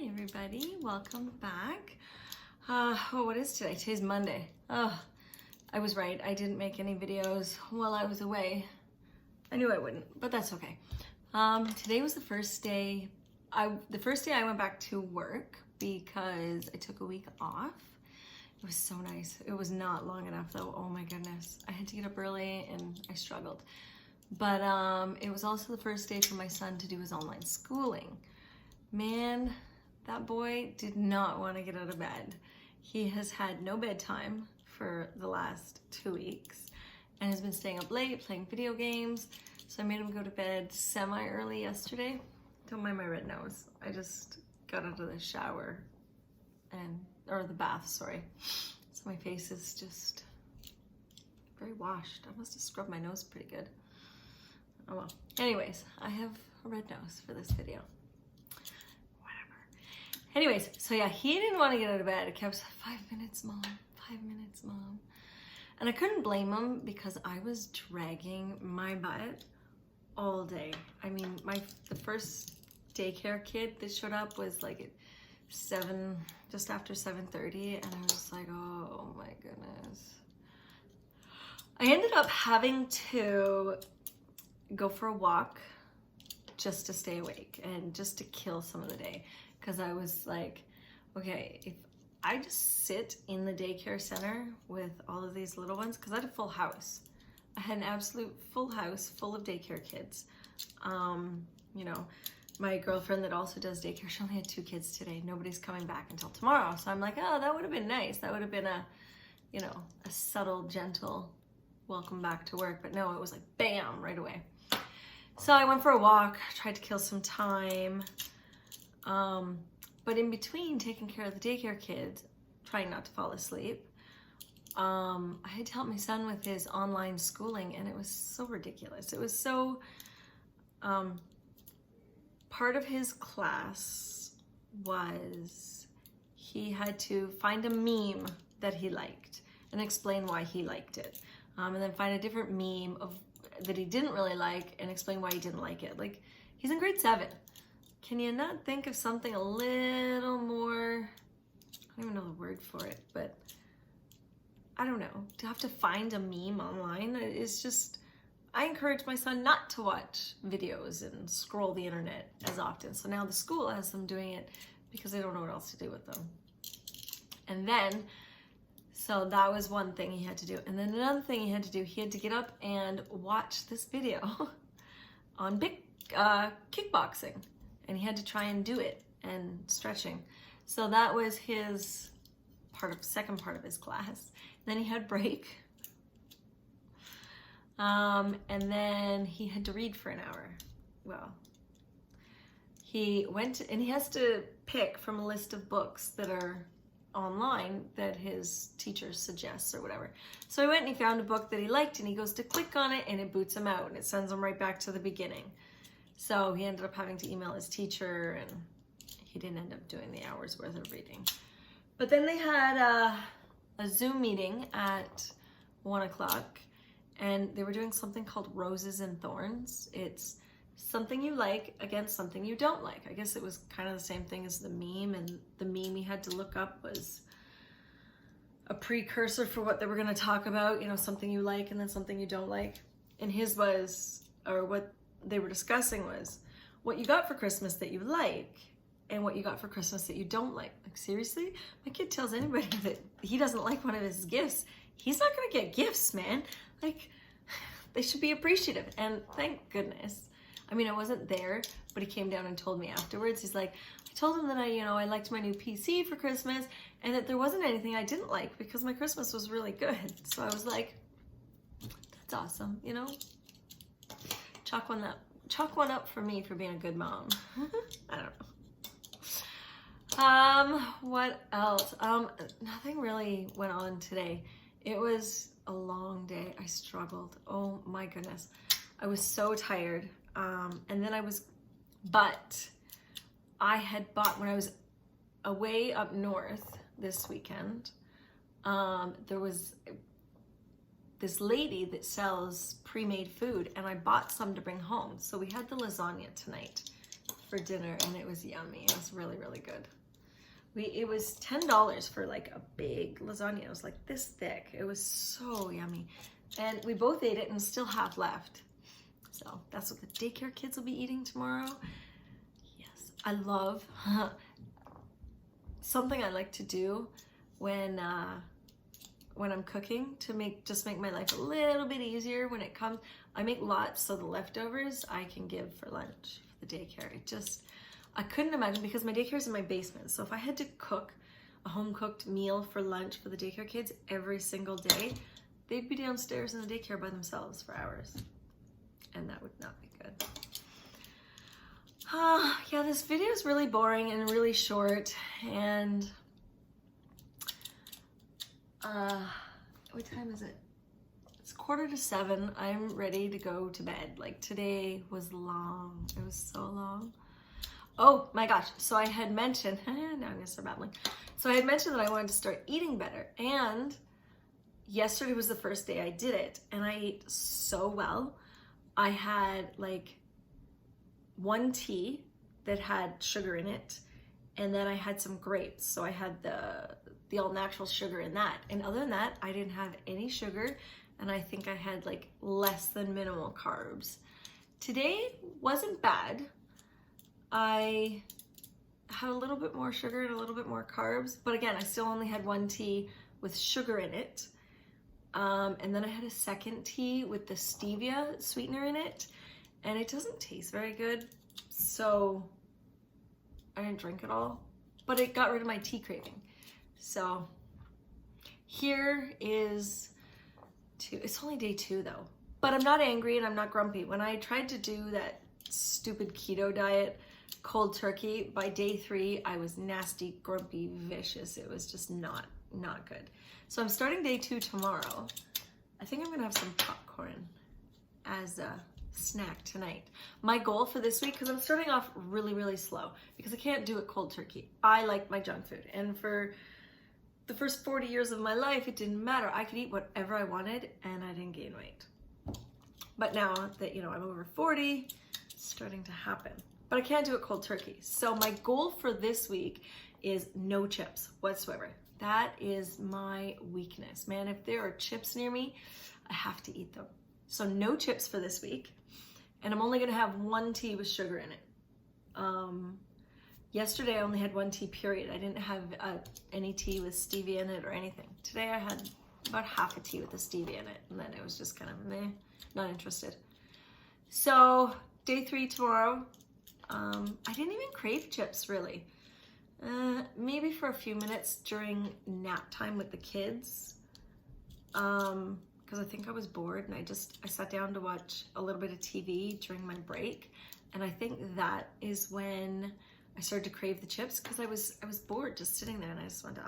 everybody, welcome back. What is today? Today's Monday. I was right, I didn't make any videos while I was away. I knew I wouldn't, but that's okay. Today was the first day I went back to work because I took a week off. It was so nice. It was not long enough though, oh my goodness. I had to get up early and I struggled. But it was also the first day for my son to do his online schooling. Man, that boy did not want to get out of bed. He has had no bedtime for the last 2 weeks and has been staying up late playing video games. So I made him go to bed semi-early yesterday. Don't mind my red nose. I just got out of the shower or the bath, sorry. So my face is just very washed. I must have scrubbed my nose pretty good. Oh well. Anyways, I have a red nose for this video. Anyways, so yeah, he didn't want to get out of bed. It kept 5 minutes, Mom, 5 minutes, Mom. And I couldn't blame him because I was dragging my butt all day. I mean, the first daycare kid that showed up was like at just after 7:30, and I was just like, oh my goodness. I ended up having to go for a walk just to stay awake and just to kill some of the day. Because I was like, okay, if I just sit in the daycare center with all of these little ones, because I had a full house. I had an absolute full house full of daycare kids. You know, my girlfriend that also does daycare, she only had 2 kids today. Nobody's coming back until tomorrow. So I'm like, oh, that would have been nice. That would have been a subtle, gentle welcome back to work. But no, it was like, bam, right away. So I went for a walk, tried to kill some time. But in between taking care of the daycare kids, trying not to fall asleep, I had to help my son with his online schooling, and it was so ridiculous. It was so, part of his class was he had to find a meme that he liked and explain why he liked it. And then find a different meme that he didn't really like and explain why he didn't like it. Like, he's in grade 7. Can you not think of something a little more, I don't even know the word for it, but I don't know. To have to find a meme online is just, I encourage my son not to watch videos and scroll the internet as often. So now the school has them doing it because they don't know what else to do with them. And then, so that was one thing he had to do. And then another thing he had to do, he had to get up and watch this video on kickboxing. And he had to try and do it and stretching. So that was his second part of his class. Then he had break. And then he had to read for an hour. Well, he went and he has to pick from a list of books that are online that his teacher suggests or whatever. So he went and he found a book that he liked, and he goes to click on it and it boots him out and it sends him right back to the beginning. So he ended up having to email his teacher, and he didn't end up doing the hour's worth of reading. But then they had a Zoom meeting at 1 o'clock, and they were doing something called Roses and Thorns. It's something you like against something you don't like. I guess it was kind of the same thing as the meme, and the meme he had to look up was a precursor for what they were going to talk about, you know, something you like and then something you don't like. And his was, or what they were discussing was what you got for Christmas that you like and what you got for Christmas that you don't like. Like, seriously? My kid tells anybody that he doesn't like one of his gifts, he's not gonna get gifts, man. Like, they should be appreciative. And thank goodness. I mean, I wasn't there, but he came down and told me afterwards. He's like, I told him that I liked my new PC for Christmas and that there wasn't anything I didn't like because my Christmas was really good. So I was like, that's awesome, you know? Chalk one up for me for being a good mom. I don't know. What else? Nothing really went on today. It was a long day. I struggled. Oh my goodness. I was so tired. And then but I had bought, when I was away up north this weekend, there was this lady that sells pre-made food, and I bought some to bring home. So we had the lasagna tonight for dinner and it was yummy. It was really, really good. It was $10 for like a big lasagna. It was like this thick. It was so yummy. And we both ate it and still half left. So that's what the daycare kids will be eating tomorrow. Yes, I love something I like to do when I'm cooking to make my life a little bit easier when it comes. I make lots so the leftovers I can give for lunch for the daycare. I couldn't imagine because my daycare is in my basement. So if I had to cook a home cooked meal for lunch for the daycare kids every single day, they'd be downstairs in the daycare by themselves for hours. And that would not be good. Yeah, this video is really boring and really short. And what time is it? It's 6:45. I'm ready to go to bed. Like today was long. It was so long. Oh my gosh. So I had mentioned, now I'm gonna start babbling. So I had mentioned that I wanted to start eating better. And yesterday was the first day I did it. And I ate so well. I had like one tea that had sugar in it. And then I had some grapes. So I had the all natural sugar in that. And other than that, I didn't have any sugar. And I think I had like less than minimal carbs. Today wasn't bad. I had a little bit more sugar and a little bit more carbs, but again, I still only had one tea with sugar in it. And then I had a second tea with the stevia sweetener in it, and it doesn't taste very good. So I didn't drink it all, but it got rid of my tea craving. So here is it's only day 2 though, but I'm not angry and I'm not grumpy. When I tried to do that stupid keto diet, cold turkey, by day 3, I was nasty, grumpy, vicious. It was just not good. So I'm starting day 2 tomorrow. I think I'm gonna have some popcorn as a snack tonight. My goal for this week, because I'm starting off really, really slow, because I can't do it cold turkey. I like my junk food. And for the first 40 years of my life, it didn't matter. I could eat whatever I wanted and I didn't gain weight. But now that, I'm over 40, it's starting to happen. But I can't do it cold turkey. So my goal for this week is no chips whatsoever. That is my weakness. Man, if there are chips near me, I have to eat them. So no chips for this week. And I'm only gonna have one tea with sugar in it. Yesterday I only had one tea, period. I didn't have any tea with stevia in it or anything. Today I had about half a tea with the stevia in it. And then it was just kind of meh, not interested. So day 3 tomorrow. I didn't even crave chips really. Maybe for a few minutes during nap time with the kids. Because I think I was bored and I sat down to watch a little bit of TV during my break. And I think that is when I started to crave the chips because I was bored just sitting there and I just went,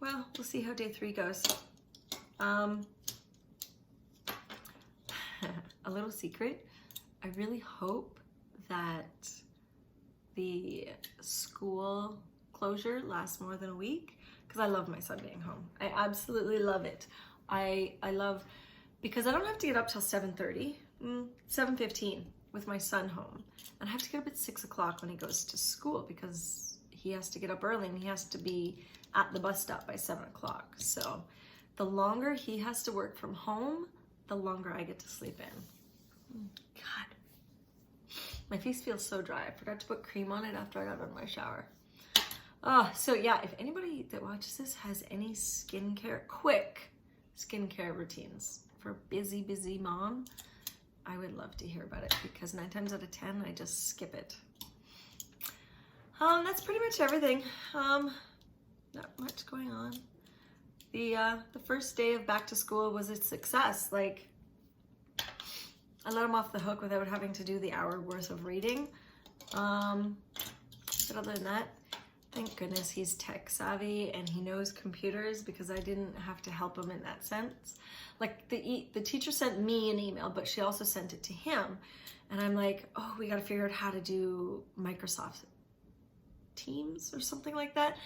well, we'll see how day 3 goes. A little secret, I really hope that the school closure lasts more than a week because I love my son being home. I absolutely love it. I love, because I don't have to get up till 7:30, 7:15 with my son home. And I have to get up at 6 o'clock when he goes to school because he has to get up early and he has to be at the bus stop by 7 o'clock. So the longer he has to work from home, the longer I get to sleep in. God, my face feels so dry. I forgot to put cream on it after I got out of my shower. So yeah, if anybody that watches this has any quick skincare routines for busy mom, I would love to hear about it because 9 times out of 10, I just skip it. That's pretty much everything. Not much going on. The first day of back to school was a success. Like, I let him off the hook without having to do the hour worth of reading. But other than that, thank goodness he's tech savvy and he knows computers because I didn't have to help him in that sense. Like the teacher sent me an email, but she also sent it to him. And I'm like, oh, we got to figure out how to do Microsoft Teams or something like that.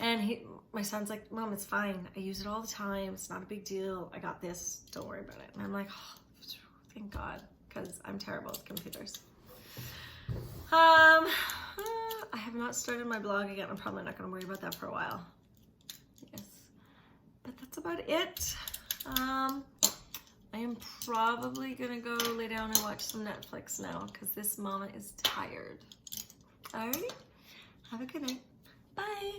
And my son's like, Mom, it's fine. I use it all the time. It's not a big deal. I got this. Don't worry about it. And I'm like, oh, thank God. because I'm terrible with computers. I have not started my blog again. I'm probably not going to worry about that for a while. Yes, but that's about it. I am probably going to go lay down and watch some Netflix now because this mama is tired. Alrighty, have a good night. Bye.